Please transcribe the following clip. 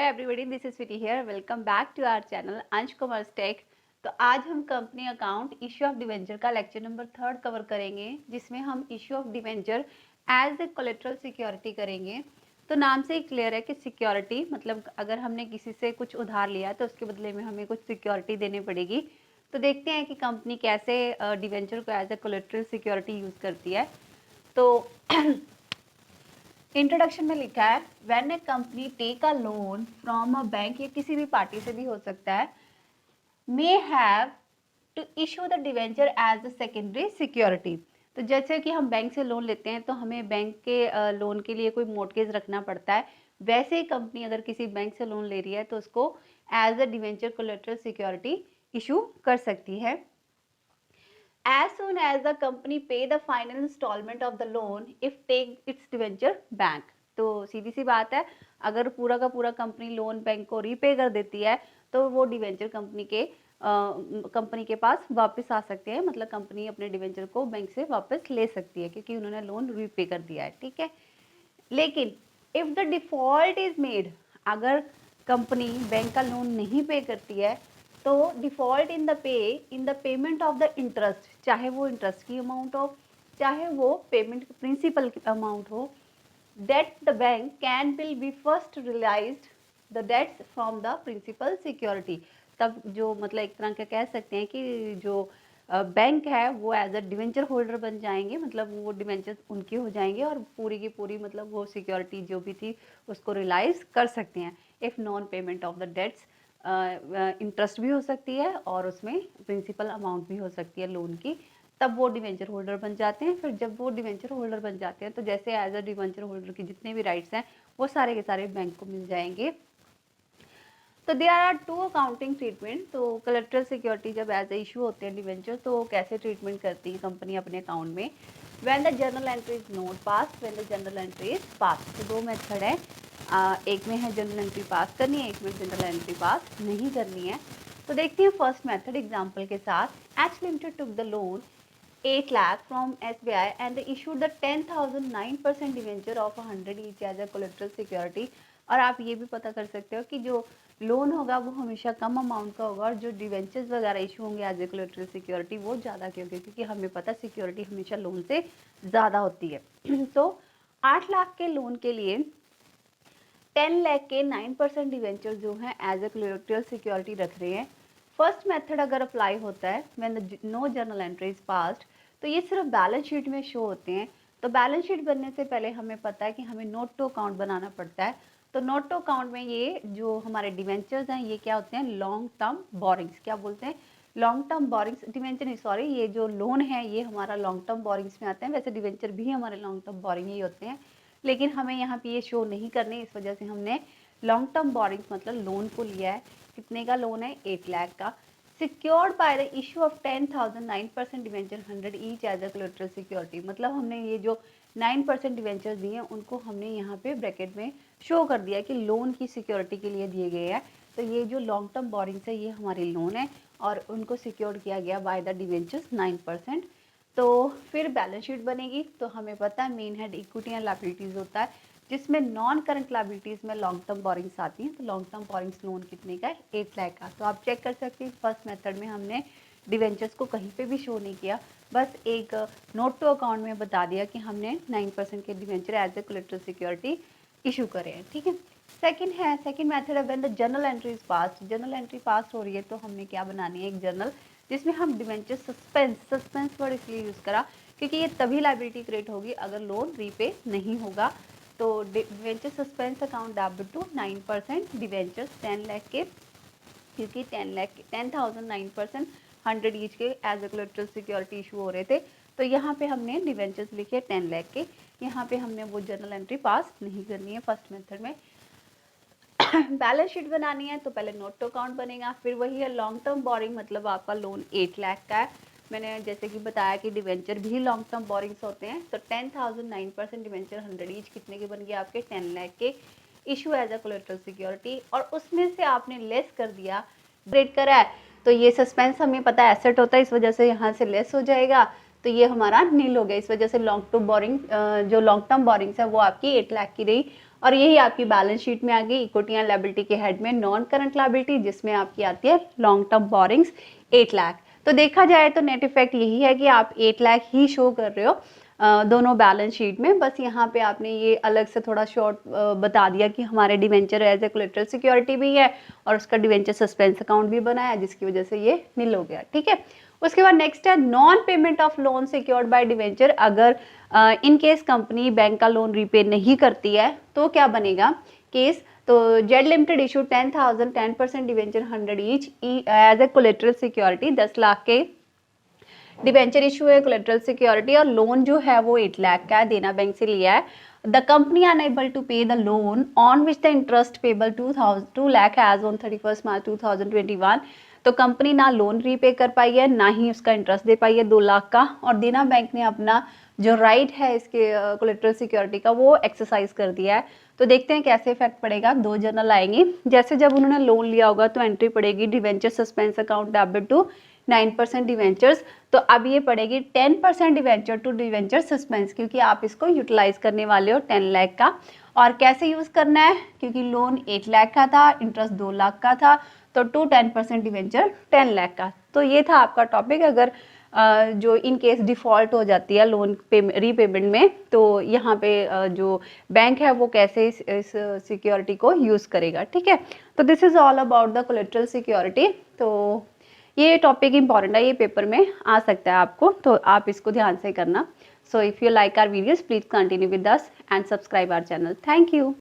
Hello everybody, this is Sweety here. Welcome back to our channel Ansh Commerce Tech. तो आज हम company account issue of debenture का lecture number 3 cover करेंगे, जिसमें हम issue of debenture as a collateral security करेंगे। तो नाम से ही क्लियर है कि सिक्योरिटी मतलब अगर हमने किसी से कुछ उधार लिया तो उसके बदले में हमें कुछ सिक्योरिटी देनी पड़ेगी। तो देखते हैं कि कंपनी कैसे डिवेंचर को as a collateral security use करती है। तो इंट्रोडक्शन में लिखा है, when a company take a loan from a bank, ये किसी भी पार्टी से भी हो सकता है, may have to issue the debenture as a secondary security. तो जैसे कि हम बैंक से लोन लेते हैं तो हमें बैंक के लोन के लिए कोई मोर्टगेज रखना पड़ता है, वैसे ही कंपनी अगर किसी बैंक से लोन ले रही है तो उसको as a debenture collateral security issue कर सकती है। As soon as the company pay the final installment of the loan if take its debenture bank। तो सीधी सी बात है, अगर पूरा का पूरा कंपनी लोन बैंक को रीपे कर देती है तो वो डिवेंचर कंपनी के पास वापस आ सकते हैं, मतलब कंपनी अपने डिवेंचर को बैंक से वापस ले सकती है क्योंकि उन्होंने लोन रीपे कर दिया है। ठीक है, लेकिन if the default is made, अगर कंपनी बैंक का लोन नहीं पे करती है तो default in the payment of the interest, चाहे वो इंटरेस्ट की अमाउंट हो चाहे वो पेमेंट प्रिंसिपल की अमाउंट हो, that the bank can will be first realised the debts from the principal security. तब जो मतलब एक तरह का कह सकते हैं कि जो बैंक है वो एज अ डिवेंचर होल्डर बन जाएंगे, मतलब वो डिवेंचर उनके हो जाएंगे और पूरी की पूरी मतलब वो सिक्योरिटी जो भी थी उसको रियलाइज कर सकते हैं। If non payment of the debts, interest भी हो सकती है और उसमें प्रिंसिपल अमाउंट भी हो सकती है लोन की, तब वो डिवेंचर होल्डर बन जाते हैं। फिर जब वो डिवेंचर होल्डर बन जाते हैं तो जैसे एज अ डिवेंचर होल्डर की जितने भी राइट्स हैं वो सारे के सारे बैंक को मिल जाएंगे। तो there are two accounting treatment. तो कोलेटरल सिक्योरिटी जब एज ए इशू होते हैं डिवेंचर तो कैसे ट्रीटमेंट करती है कंपनी अपने अकाउंट में। When the journal entry is not pass, when the journal entry is पास। तो दो मेथड है, एक में है जनरल एंट्री पास करनी है, एक में जनरल एंट्री पास नहीं करनी है। तो देखते हैं फर्स्ट मेथड एग्जाम्पल के साथ। H limited took the loan 8 lakh from SBI and they issued the 10,000 9% debenture of 100 each as a collateral security। और आप ये भी पता कर सकते हो कि जो लोन होगा वो हमेशा कम अमाउंट का होगा और जो डिवेंचर्स वगैरह इशू होंगे एज ए कोलेटरल सिक्योरिटी वो ज़्यादा क्यों होंगे, क्योंकि हमें पता सिक्योरिटी हमेशा लोन से ज़्यादा होती है। तो 8 लाख के लोन के लिए 10 लाख के 9% डिवेंचर जो हैं एज ए कोलेटरल सिक्योरिटी रख रहे हैं। फर्स्ट मेथड अगर अप्लाई होता है when no journal entry is passed, तो ये सिर्फ बैलेंस शीट में शो होते हैं। तो बैलेंस शीट बनने से पहले हमें पता है कि हमें नोट टू अकाउंट बनाना पड़ता है। तो नोट टू अकाउंट में ये जो हमारे डिवेंचर्स हैं ये क्या होते हैं, लॉन्ग टर्म बोरिंग्स। क्या बोलते हैं, लॉन्ग टर्म बोरिंग्स। डिवेंचर नहीं, सॉरी, ये जो लोन है ये हमारा लॉन्ग टर्म बोरिंग्स में आते हैं। वैसे डिवेंचर भी हमारे लॉन्ग टर्म बोरिंग ही होते हैं, लेकिन हमें यहाँ पे ये शो नहीं करने, इस वजह से हमने लॉन्ग टर्म बोरिंग्स मतलब लोन को लिया है। कितने का लोन है, 8 लाख का। Secured by the issue of 10,000 9% debenture 100 each as a collateral security. मतलब हमने ये जो 9% डिवेंचर दिए हैं उनको हमने यहाँ पे ब्रैकेट में शो कर दिया कि लोन की सिक्योरिटी के लिए दिए गए हैं। तो ये जो लॉन्ग टर्म बोरिंग्स है ये हमारे लोन है और उनको सिक्योर किया गया बाय द डिवेंचर्स 9%। तो फिर बैलेंस शीट बनेगी। तो हमें पता है main head equity and liabilities होता है, जिसमें नॉन करंट लायबिलिटीज में लॉन्ग टर्म बोरिंग्स आती हैं। तो लॉन्ग टर्म बोरिंग्स लोन कितने का है, 8 लाख का। तो आप चेक कर सकते हैं फर्स्ट मेथड में हमने डिवेंचर्स को कहीं पे भी शो नहीं किया, बस एक नोट टू अकाउंट में बता दिया कि हमने 9% के debenture as a collateral security issue करे हैं। ठीक है, सेकंड मेथड है when the journal entry is pass. Journal entry pass हो रही है तो हमने क्या बनानी है, एक जर्नल जिसमें हम डिवेंचर सस्पेंस वर्ड इसलिए यूज़ करा क्योंकि ये तभी लायबिलिटी क्रिएट होगी अगर लोन रीपे नहीं होगा। तो debenture suspense account debit to 9% debenture 10 lakh के, क्योंकि 10,000 9% 100 ईच के as a collateral security issue हो रहे थे। तो यहाँ पे हमने डिवेंचर्स लिखे 10 लाख के। यहाँ पे हमने वो जर्नल एंट्री पास नहीं करनी है फर्स्ट मेथड में। बैलेंस शीट बनानी है तो पहले नोट टू अकाउंट बनेगा, फिर वही है लॉन्ग टर्म बोरिंग, मतलब आपका लोन 8 लाख का है। मैंने जैसे कि बताया कि डिवेंचर भी लॉन्ग टर्म बोरिंग्स होते हैं। तो 10,000 9% डिवेंचर 100 ईच कितने के बन गए आपके, 10 लाख के, issue as a collateral security. और उसमें से आपने लेस कर दिया, ग्रेड करा है, तो ये सस्पेंस हमें पता है एसेट होता है, इस वजह से यहाँ से लेस हो जाएगा तो ये हमारा नील हो गया। इस वजह से लॉन्ग टर्म बोरिंग जो लॉन्ग टर्म बोरिंग्स है वो आपकी 8 लाख की रही और यही आपकी बैलेंस शीट में आ गई इक्विटी एंड लायबिलिटी के हेड में नॉन करंट लायबिलिटी, जिसमें आपकी आती है लॉन्ग टर्म बोरिंग्स 8 लाख। तो देखा जाए तो नेट इफेक्ट यही है कि आप 8 लाख ही शो कर रहे हो दोनों बैलेंस शीट में। बस यहाँ पे आपने ये अलग से थोड़ा शॉर्ट बता दिया कि हमारे debenture as a collateral security भी है और उसका डिवेंचर सस्पेंस अकाउंट भी बनाया, जिसकी वजह से ये नील हो गया। ठीक है, उसके बाद नेक्स्ट है non payment of loan secured by debenture. अगर इन केस कंपनी बैंक का लोन रीपे नहीं करती है तो क्या बनेगा केस। तो Z limited issue 10,000 10% debenture 100 each as a collateral security, 10 lakh के डिवेंचर इशू है कोलेटरल सिक्योरिटी, और लोन जो है वो 8 लाख का देना बैंक से लिया है। The company unable to pay the loan on which the interest payable 2 lakh as on 31 March 2021। तो कंपनी ना लोन रीपे कर पाई है, ना ही उसका इंटरेस्ट दे पाई है 2 लाख का, और देना बैंक ने अपना जो राइट है इसके कोलेटरल सिक्योरिटी का वो एक्सरसाइज कर दिया है। तो देखते हैं कैसे इफेक्ट पड़ेगा। 2 जर्नल आएंगे। जैसे जब उन्होंने लोन लिया होगा तो एंट्री पड़ेगी debenture suspense account debit to 9% debentures. तो अब ये पड़ेगी 10% डिवेंचर टू डिवेंचर सस्पेंस, क्योंकि आप इसको यूटिलाइज करने वाले हो 10 लाख का। और कैसे यूज करना है, क्योंकि लोन 8 लाख का था, इंटरेस्ट 2 लाख का था, तो टू 10% डिवेंचर 10 लाख का। तो ये था आपका टॉपिक। अगर जो इन केस डिफॉल्ट हो जाती है लोन रीपेमेंट में, तो यहाँ पे जो बैंक है वो कैसे इस सिक्योरिटी को यूज करेगा। ठीक है, तो this is all about the collateral security. तो ये टॉपिक इंपॉर्टेंट है, ये पेपर में आ सकता है आपको, तो आप इसको ध्यान से करना। So if you like our videos please continue with us and subscribe our channel. Thank you.